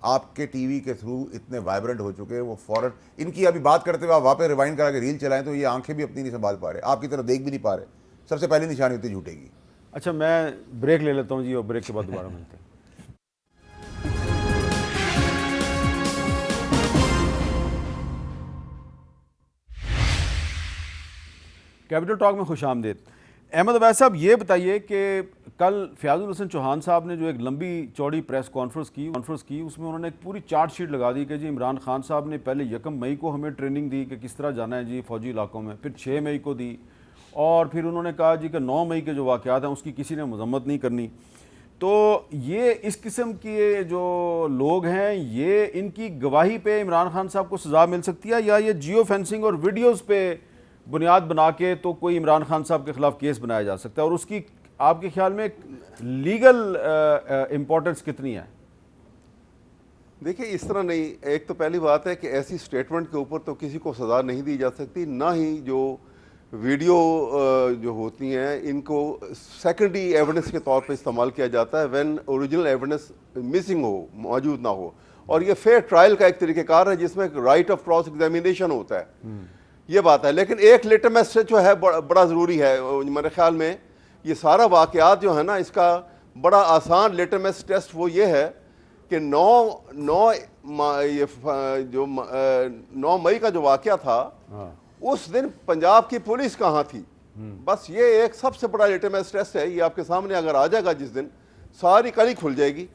आपके टीवी के थ्रू इतने वाइब्रेंट हो चुके हैं, वो फौरन इनकी अभी बात करते हुए आप वहाँ पे रिवाइंड करा के रील चलाएं तो ये आंखें भी अपनी नहीं संभाल पा रहे, आपकी तरफ देख भी नहीं पा रहे। सबसे पहली निशानी होती है झूठे की। अच्छा, मैं ब्रेक ले लेता हूँ जी, और ब्रेक के बाद दोबारा मिलते हैं। कैपिटल टॉक में खुश आमदीद। अहमद अवैस साहब, ये बताइए कि कल फ़याज़ुल हसन चौहान साहब ने जो एक लंबी चौड़ी प्रेस कॉन्फ्रेंस की उसमें उन्होंने एक पूरी चार्टशीट लगा दी कि जी इमरान खान साहब ने पहले 1 मई को हमें ट्रेनिंग दी कि किस तरह जाना है जी फ़ौजी इलाकों में, फिर 6 मई को दी, और फिर उन्होंने कहा जी कि 9 मई के जो वाक़यात हैं उसकी किसी ने मज़म्मत नहीं करनी। तो ये इस किस्म के जो लोग हैं, ये इनकी गवाही पे इमरान खान साहब को सज़ा मिल सकती है, या ये जियो फेंसिंग और वीडियोज़ पे बुनियाद बना के तो कोई इमरान खान साहब के ख़िलाफ़ केस बनाया जा सकता है, और उसकी आपके ख्याल में लीगल इम्पोर्टेंस कितनी है? देखिए, इस तरह नहीं। एक तो पहली बात है कि ऐसी स्टेटमेंट के ऊपर तो किसी को सज़ा नहीं दी जा सकती, ना ही जो वीडियो जो होती हैं इनको सेकेंडरी एविडेंस के तौर पे इस्तेमाल किया जाता है व्हेन ओरिजिनल एविडेंस मिसिंग हो, मौजूद ना हो। और ये फेयर ट्रायल का एक तरीक़ेकार है जिसमें राइट ऑफ क्रॉस एग्जामिनेशन होता है, ये बात है। लेकिन एक लिटमस टेस्ट जो है बड़ा ज़रूरी है मेरे ख्याल में। ये सारा वाक़यात जो है ना, इसका बड़ा आसान लिटमस टेस्ट वो ये है कि 9 मई का जो वाकया था, उस दिन पंजाब की पुलिस कहाँ थी। बस ये एक सबसे बड़ा लिटमस टेस्ट है, ये आपके सामने अगर आ जाएगा जिस दिन, सारी कड़ी खुल जाएगी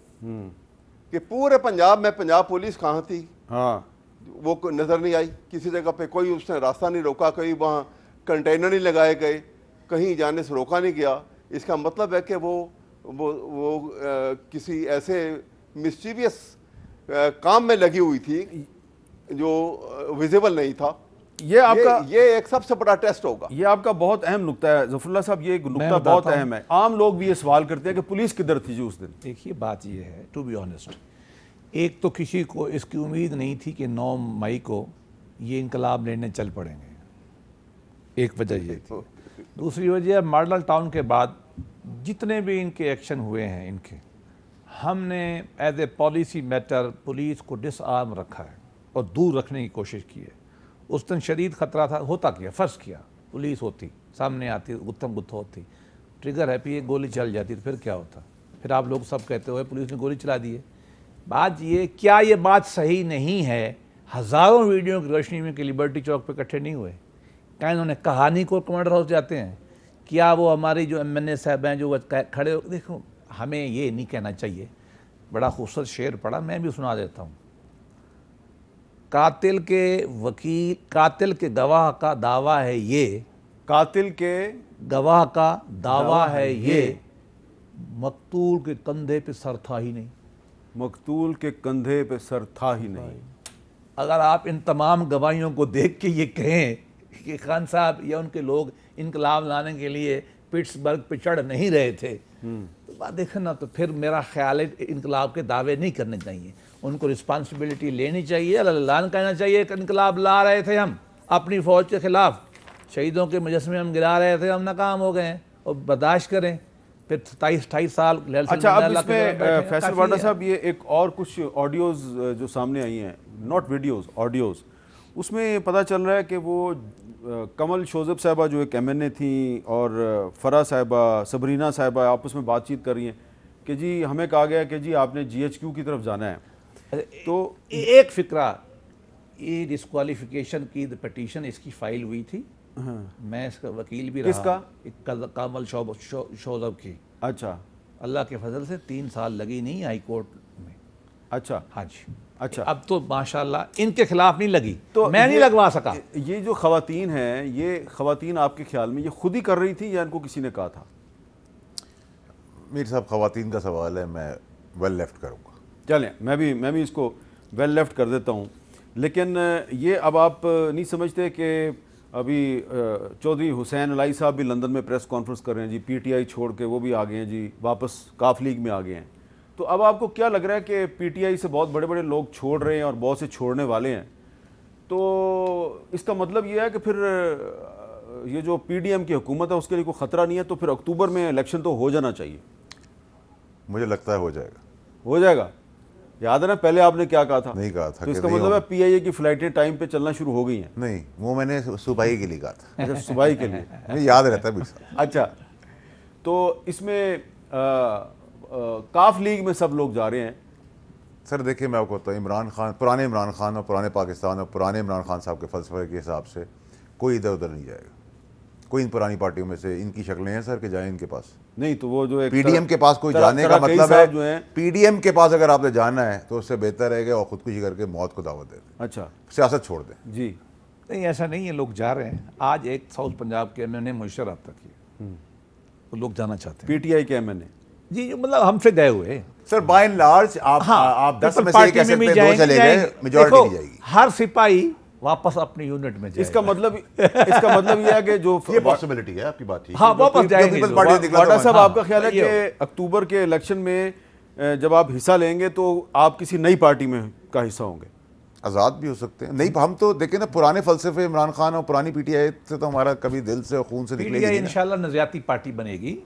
कि पूरे पंजाब में पंजाब पुलिस कहाँ थी। हाँ, वो नज़र नहीं आई किसी जगह पे, कोई उसने रास्ता नहीं रोका, कहीं वहाँ कंटेनर नहीं लगाए गए, कहीं जाने से रोका नहीं गया। इसका मतलब है कि वो किसी ऐसे मिस्टीरियस काम में लगी हुई थी जो विजिबल नहीं था। ये एक सबसे बड़ा टेस्ट होगा। ये आपका बहुत अहम नुक्ता है ज़फ़रुल्लाह साहब, ये नुक्ता बहुत अहम है। आम लोग भी ये सवाल करते हैं कि पुलिस किधर थी जो उस दिन। देखिए बात ये है, टू बी ऑनेस्ट, एक तो किसी को इसकी उम्मीद नहीं थी कि 9 मई को ये इनकलाब लेने चल पड़ेंगे, एक वजह ये थी। दूसरी वजह, मॉडल टाउन के बाद जितने भी इनके एक्शन हुए हैं इनके, हमने as a policy matter police को डिसआर्म रखा है और दूर रखने की कोशिश की है। उस दिन शदीद ख़तरा था, होता क्या, फ़र्ज़ किया पुलिस होती, सामने आती, गुत्थम गुत्थ होती, ट्रिगर हैप्पी, एक गोली चल जाती, तो फिर क्या होता। फिर आप लोग सब कहते हुए पुलिस ने गोली चला दी है। बात ये, क्या ये बात सही नहीं है? हज़ारों वीडियो की रोशनी में कि लिबर्टी चौक पे इकट्ठे नहीं हुए, क्या इन्होंने कहानी को कमांडर हाउस जाते हैं? क्या वो हमारी जो MNA साहब हैं जो खड़े हो, देखो हमें ये नहीं कहना चाहिए। बड़ा खूबसूरत शेर पढ़ा, मैं भी सुना देता हूँ। कातिल के गवाह का दावा है ये, कातिल के गवाह का दावा है ये, मकतूल के कंधे पे सर था ही नहीं। मकतूल के कंधे पे सर था ही नहीं। अगर आप इन तमाम गवाहियों को देख के ये कहें कि खान साहब या उनके लोग इनकलाब लाने के लिए पिट्सबर्ग पे चढ़ नहीं रहे थे, तो बात देखें ना, तो फिर मेरा ख्याल है इनकलाब के दावे नहीं करने चाहिए। उनको रिस्पांसिबिलिटी लेनी चाहिए, ऐलान करना चाहिए कि इनकलाब ला रहे थे हम अपनी फ़ौज के ख़िलाफ़, शहीदों के मुजस्समे हम गिरा रहे थे, हम नाकाम हो गए हैं, और बर्दाश्त करें। फिर 27-28 साल। अच्छा, अब इसमें फैसल वाडा साहब, ये एक और कुछ ऑडियोज़ जो सामने आई हैं, नॉट वीडियोज़, ऑडियोज़, उसमें पता चल रहा है कि वो कमल शोज़ब साहिबा जो एक MNA थी और फ़रा साहिबा, सबरीना साहिबा आपस में बातचीत कर रही हैं कि जी हमें कहा गया कि जी आपने GHQ की तरफ जाना है। तो एक फ़िक्रा, ये डिस्क्वालिफिकेशन की पटिशन इसकी फ़ाइल हुई थी। मैं इसका वकील भी रहा। किसका? कमल शोज़ब की। अच्छा, अल्लाह के फजल से 3 साल लगी नहीं हाई कोर्ट में। अच्छा, हाँ जी। अच्छा, अब तो माशाल्लाह इनके खिलाफ नहीं लगी, तो मैं नहीं लगवा सका। ये जो ख़वातीन हैं, ये ख़वातीन आपके ख्याल में ये खुद ही कर रही थी या इनको किसी ने कहा था? मीर साहब, ख़वातीन का सवाल है, मैं वेल लेफ्ट करूँगा। चलें, मैं भी इसको वेल लेफ्ट कर देता हूँ। लेकिन ये अब आप नहीं समझते कि अभी चौधरी हुसैन अलाई साहब भी लंदन में प्रेस कॉन्फ्रेंस कर रहे हैं जी, PTI छोड़ के वो भी आ गए हैं जी, वापस काफ लीग में आ गए हैं। तो अब आपको क्या लग रहा है कि PTI से बहुत बड़े बड़े लोग छोड़ रहे हैं और बहुत से छोड़ने वाले हैं, तो इसका मतलब ये है कि फिर ये जो PDM की हुकूमत है उसके लिए कोई ख़तरा नहीं है, तो फिर अक्टूबर में इलेक्शन तो हो जाना चाहिए। मुझे लगता है हो जाएगा। हो जाएगा? याद है ना पहले आपने क्या कहा था? नहीं कहा था। तो इसका मतलब है PIA की फ़्लाइटें टाइम पे चलना शुरू हो गई हैं? नहीं, वो मैंने सुबाई के लिए कहा था। अच्छा, सुबाई के लिए मुझे याद रहता है बिल्कुल। अच्छा, तो इसमें काफ लीग में सब लोग जा रहे हैं। सर देखिए, मैं आपको बताऊँ, इमरान खान, पुराने इमरान खान और पुराने पाकिस्तान और पुराने इमरान खान साहब के फ़लसफ़े के हिसाब से कोई इधर उधर नहीं जाएगा। कोई इन पुरानी पार्टियों में से इनकी शक्लें हैं सर कि जाएं इनके पास। नहीं तो वो जो एक PDM के पास कोई जाने का मतलब है, जो है PDM के पास अगर आपने जाना है तो उससे बेहतर है कि और ख़ुदकुशी करके मौत को दावत दे दें। अच्छा, सियासत छोड़ दें जी। नहीं, ऐसा नहीं है, लोग जा रहे हैं। आज एक साउथ पंजाब के MNA मुझसे रब्ता किया, तो लोग जाना चाहते हैं। PTI के MNA जी, जो मतलब हमसे गए हुए। सर बाय एंड लार्ज आप 10 में से एक कह सकते हैं, 2 चले गए, मेजॉरिटी नहीं जाएगी। हर सिपाही वापस अपनी यूनिट में जाएगा। इसका मतलब ये है कि जो ये पॉसिबिलिटी है, आपकी बात ठीक है। हाँ, वापस जाएंगे। वाडा साहब, आपका ख्याल है कि अक्टूबर के इलेक्शन में जब आप हिस्सा लेंगे तो आप किसी नई पार्टी में का हिस्सा होंगे? आज़ाद भी हो सकते हैं। नहीं, हम तो देखें ना, पुराने फ़लसफ़े इमरान खान और पुरानी PTI से तो हमारा कभी दिल से और खून से निकलेगी PTI नहीं। इंशाल्लाह नज़रियाती पार्टी बनेगी,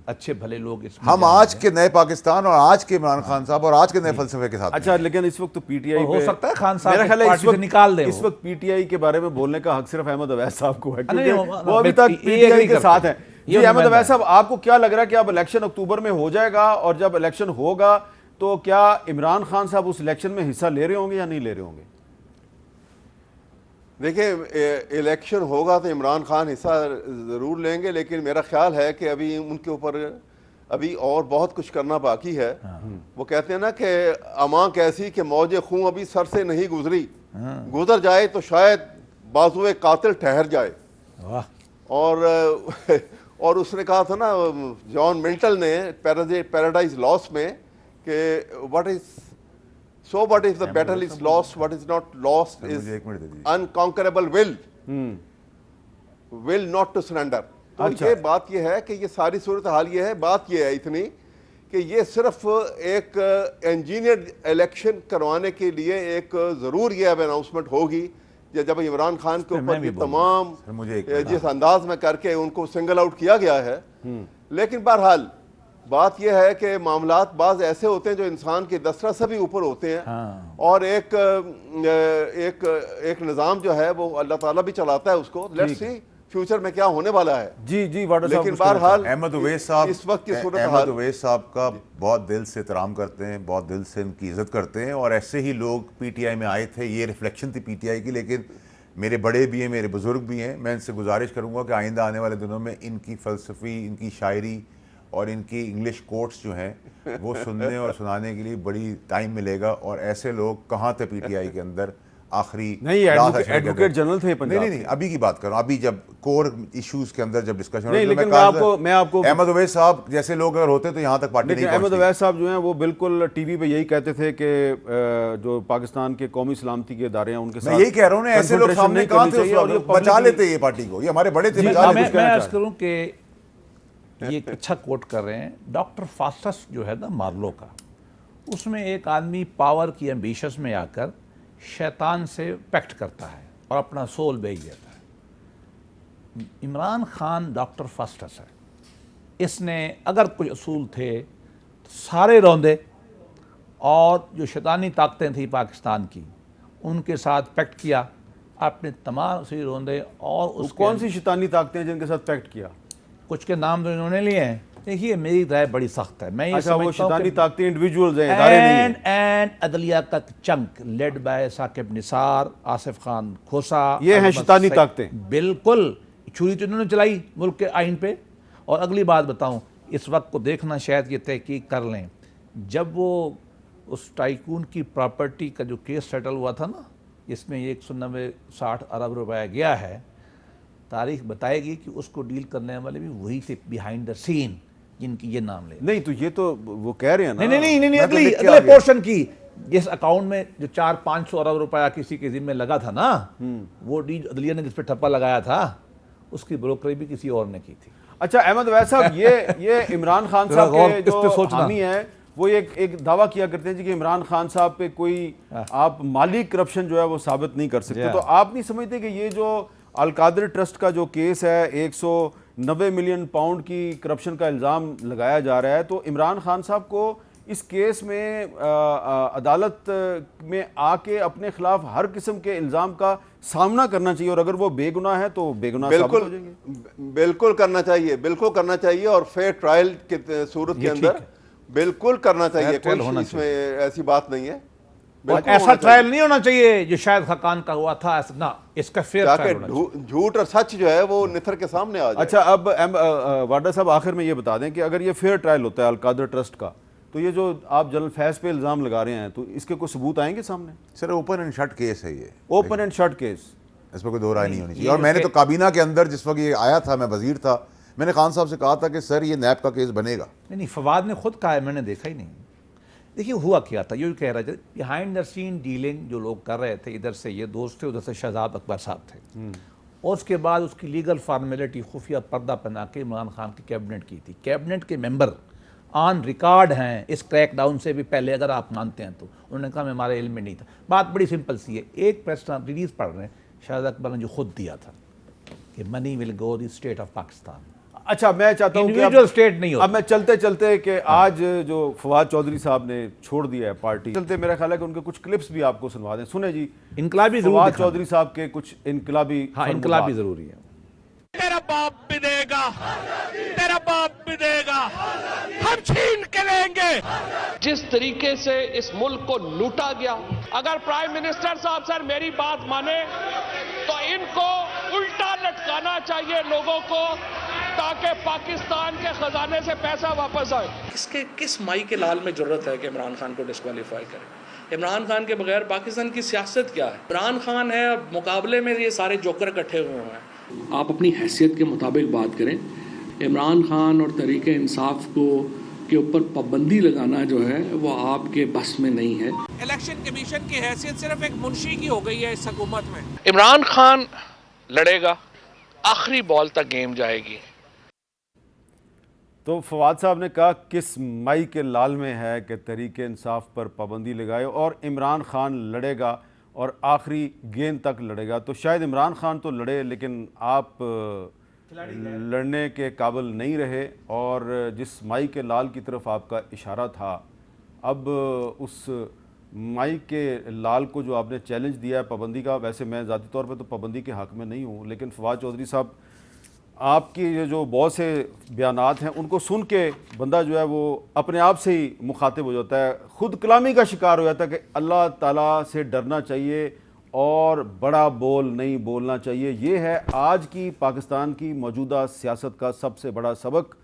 अच्छे भले लोग इसमें हम आज के नए पाकिस्तान और आज के इमरान खान साहब और आज के नए फ़लसफ़े के साथ। अच्छा, लेकिन इस वक्त तो PTI हो सकता है खान साहब मेरा ख्याल है पार्टी से निकाल दें। इस वक्त PTI के बारे में बोलने का हक सिर्फ अहमद अवैस साहब को है, नहीं, क्योंकि वो अभी तक PTI के साथ हैं। जी, अहमद अवैस साहब, आपको क्या लग रहा है कि अब इलेक्शन अक्टूबर में हो जाएगा और जब इलेक्शन होगा तो क्या इमरान खान साहब उस इलेक्शन में हिस्सा ले रहे होंगे या नहीं ले रहे होंगे? देखिए, इलेक्शन होगा तो इमरान खान हिस्सा ज़रूर लेंगे, लेकिन मेरा ख्याल है कि अभी उनके ऊपर अभी और बहुत कुछ करना बाकी है। वो कहते हैं ना कि अमां कैसी कि मौजे खूं अभी सर से नहीं गुजरी, गुजर जाए तो शायद बाजुए कातिल ठहर जाए। वाह। और उसने कहा था ना, जॉन मिल्टन ने पैराडाइज लॉस्ट में, कि what is the battle is lost, what is not lost is unconquerable will not to surrender. तो अच्छा। ये बात ये है कि ये सारी सूरत हाल ये है, बात ये है इतनी कि ये सिर्फ एक इंजीनियर इलेक्शन करवाने के लिए एक ज़रूर ये अब अनाउंसमेंट होगी जब इमरान खान के ऊपर ये तमाम जिस अंदाज में करके उनको सिंगल आउट किया गया है। लेकिन बहरहाल बात यह है कि मामलात बाज ऐसे होते हैं जो इंसान के दस्तरा से भी ऊपर होते हैं। और एक निज़ाम जो है वो अल्लाह ताला भी चलाता है उसको। लेट्स सी फ्यूचर में क्या होने वाला है। जी वाडा साहब, लेकिन बहरहाल अहमद उवैस साहब, इस वक्त की सूरत अहमद उवैस साहब का बहुत दिल से एहतराम करते हैं, बहुत दिल से इनकी इज्जत करते हैं, और ऐसे ही लोग पीटीआई में आए थे, ये रिफ्लेक्शन थी पीटीआई की। लेकिन मेरे बड़े भी हैं, मेरे बुजुर्ग भी हैं, मैं इनसे गुजारिश करूंगा कि आइंदा आने वाले दिनों में इनकी फ़लसफ़ी, इनकी शायरी और इनकी इंग्लिश कोट्स जो हैं वो सुनने और सुनाने के लिए बड़ी टाइम मिलेगा। और ऐसे लोग कहाँ थे पीटीआई के अंदर आखिरी नहीं, एडवोकेट जनरल थे पंजाब। नहीं, अभी की बात करूँ, अभी जब कोर इश्यूज के अंदर जब डिस्कशन नहीं, लेकिन मैं आपको अहमद उवैस साहब जैसे लोग अगर होते तो यहाँ तक पार्टी नहीं अहमद उवैस साहब जो हैं वो बिल्कुल टीवी पे यही कहते थे कि जो पाकिस्तान के कौमी सलामती के इदारे हैं उनके साथ मैं यही कह रहा हूँ ना, ऐसे लोग सामने कहाँ थे उस वक्त, बचा लेते ये पार्टी को, ये हमारे बड़े थे। मैं अर्ज करूं कि ये एक अच्छा कोट कर रहे हैं डॉक्टर फास्टस जो है ना मार्लो का, उसमें एक आदमी पावर की एम्बिशस में आकर शैतान से पैक्ट करता है और अपना सोल बेच देता है। इमरान खान डॉक्टर फास्टस है, इसने अगर कुछ असूल थे तो सारे रौंदे और जो शैतानी ताकतें थी पाकिस्तान की उनके साथ पैक्ट किया, आपने तमाम सी रौंदे। और उसके कौन सी शैतानी ताकतें हैं जिनके साथ पैक्ट किया? कुछ के नाम तो इन्होंने लिए हैं। देखिए मेरी राय बड़ी सख्त है, मैं ये अच्छा, वो समझता हूं शैतानी कि ताकतें इंडिविजुअल्स हैं, इदारे नहीं हैं। एंड अदलिया का chunk led by Saqib Nisar, Asif Khan Khosa, ये हैं शैतानी ताकतें। बिल्कुल, छुरी तो इन्होंने चलाई मुल्क के आइन पे। और अगली बात बताऊं, इस वक्त को देखना शायद ये तहकीक कर लें, जब वो उस टाइकून की प्रॉपर्टी का जो केस सेटल हुआ था ना, इसमें 190-60 अरब रुपया गया है, तारीख बताएगी कि उसको डील करने वाले भी वही थे बिहाइंड द सीन जिनकी ये नाम ले। नहीं तो ये तो वो कह रहे हैं ना। नहीं, अगले पोर्शन की जिस अकाउंट में जो 400-500 अरब रुपया किसी के जिम्मे लगा था ना, वो डील अदलिया ने जिस पे ठप्पा लगाया था उसकी ब्रोकरी भी किसी और ने की थी। अच्छा अहमद उवैस साहब, ये इमरान खान साहब के जो हामी है वो एक दावा किया करते हैं जी कि इमरान खान साहब पे कोई आप माली करप्शन जो है वो साबित नहीं कर सकते। तो आप नहीं समझते कि ये जो अलकादर ट्रस्ट का जो केस है 190 मिलियन पाउंड की करप्शन का इल्ज़ाम लगाया जा रहा है, तो इमरान खान साहब को इस केस में अदालत में आके अपने खिलाफ हर किस्म के इल्ज़ाम का सामना करना चाहिए, और अगर वो बेगुनाह है तो बेगुनाह साबित हो जाएंगे। बिल्कुल करना चाहिए, बिल्कुल करना चाहिए, और फेयर ट्रायल के सूरत के अंदर बिल्कुल करना चाहिए, कोई इसमें ऐसी बात नहीं है। और ऐसा ट्रायल नहीं होना चाहिए जो शायद खाकान का हुआ था, ऐसा ना, इसका फेयर ट्रायल होना चाहिए। झूठ और सच जो है वो निथर के सामने आ जाए। अच्छा, अब वाडा साहब आखिर में ये बता दें कि अगर ये फेयर ट्रायल होता है अलकादर ट्रस्ट का, तो ये जो आप जनरल फैज पे इल्ज़ाम लगा रहे हैं तो इसके कोई सबूत आएंगे सामने? Sir open and shut case है ये, ओपन एंड शट केस, इस पर कोई दो राय नहीं होनी चाहिए। और मैंने तो काबीना के अंदर जिस वक्त ये आया था, मैं वजीर था, मैंने खान साहब से कहा था कि सर ये नैब का केस बनेगा। नहीं, फवाद ने खुद कहा है, मैंने देखा ही नहीं। देखिए हुआ क्या था, यही कह रहा था, बिहाइंड द सीन डीलिंग जो लोग कर रहे थे, इधर से ये दोस्त थे, उधर से शहजाद अकबर साहब थे, और उसके बाद उसकी लीगल फॉर्मेलिटी खुफिया पर्दा पहना के इमरान खान की कैबिनेट की थी। कैबिनेट के मेंबर ऑन रिकॉर्ड हैं इस क्रैकडाउन से भी पहले, अगर आप मानते हैं तो। उन्होंने कहा मैं हमारे इल्म में नहीं था। बात बड़ी सिंपल सी है, एक प्रेस रिलीज पढ़ रहे हैं शहजाद अकबर ने जो खुद दिया था कि money will go the state of Pakistan. अच्छा, मैं चाहता हूं इंडिविजुअल स्टेट नहीं होता। अब मैं चलते चलते कि आज जो फवाद चौधरी साहब ने छोड़ दिया है पार्टी, चलते मेरा ख्याल है कि उनके कुछ क्लिप्स भी आपको सुनवा दें। सुने जी, इनकलाबी फवाद चौधरी साहब के कुछ इनकलाबी। हाँ, इनकलाबी जरूरी है। तेरा बाप भी देगा, तेरा बाप जवाब भी देगा, हम छीन के लेंगे। जिस तरीके से इस मुल्क को लूटा गया, अगर प्राइम मिनिस्टर साहब सर मेरी बात माने तो इनको उल्टा लटकाना चाहिए लोगों को, ताकि पाकिस्तान के खजाने से पैसा वापस आए। किस माई के लाल में जरूरत है कि इमरान खान को डिस्क्वालीफाई करें? इमरान खान के बगैर पाकिस्तान की सियासत क्या है? इमरान खान है, मुकाबले में ये सारे जोकर इकट्ठे हुए हैं। आप अपनी हैसियत के मुताबिक बात करें। इमरान खान और तरीके इंसाफ को के ऊपर पाबंदी लगाना जो है वो आपके बस में नहीं है। इलेक्शन कमीशन की हैसियत सिर्फ एक मुंशी की हो गई है इस हुकूमत में। इमरान खान लड़ेगा, आखिरी बॉल तक गेम जाएगी। तो फवाद साहब ने कहा किस माई के लाल में है कि तहरीके इंसाफ पर पाबंदी लगाए, और इमरान खान लड़ेगा और आखिरी गेंद तक लड़ेगा। तो शायद इमरान खान तो लड़े, लेकिन आप लड़ने के काबिल नहीं रहे, और जिस माई के लाल की तरफ आपका इशारा था, अब उस माई के लाल को जो आपने चैलेंज दिया है पाबंदी का, वैसे मैं ज़ाती तौर पे तो पाबंदी के हक़ में नहीं हूँ, लेकिन फवाद चौधरी साहब आपकी ये जो बहुत से बयानात हैं उनको सुन के बंदा जो है वो अपने आप से ही मुखातिब हो जाता है, ख़ुद कलामी का शिकार हो जाता है कि अल्लाह ताला से डरना चाहिए और बड़ा बोल नहीं बोलना चाहिए। ये है आज की पाकिस्तान की मौजूदा सियासत का सबसे बड़ा सबक,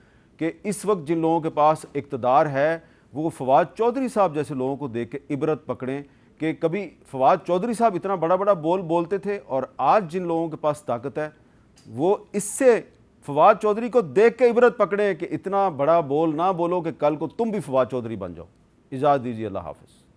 कि इस वक्त जिन लोगों के पास इक़्तिदार है वो फवाद चौधरी साहब जैसे लोगों को देख के इबरत पकड़ें कि कभी फवाद चौधरी साहब इतना बड़ा बड़ा बोल बोलते थे, और आज जिन लोगों के पास ताकत है वो इससे फवाद चौधरी को देख के इबरत पकड़े कि इतना बड़ा बोल ना बोलो कि कल को तुम भी फवाद चौधरी बन जाओ। इजाज़त दीजिए, अल्लाह हाफ़िज़।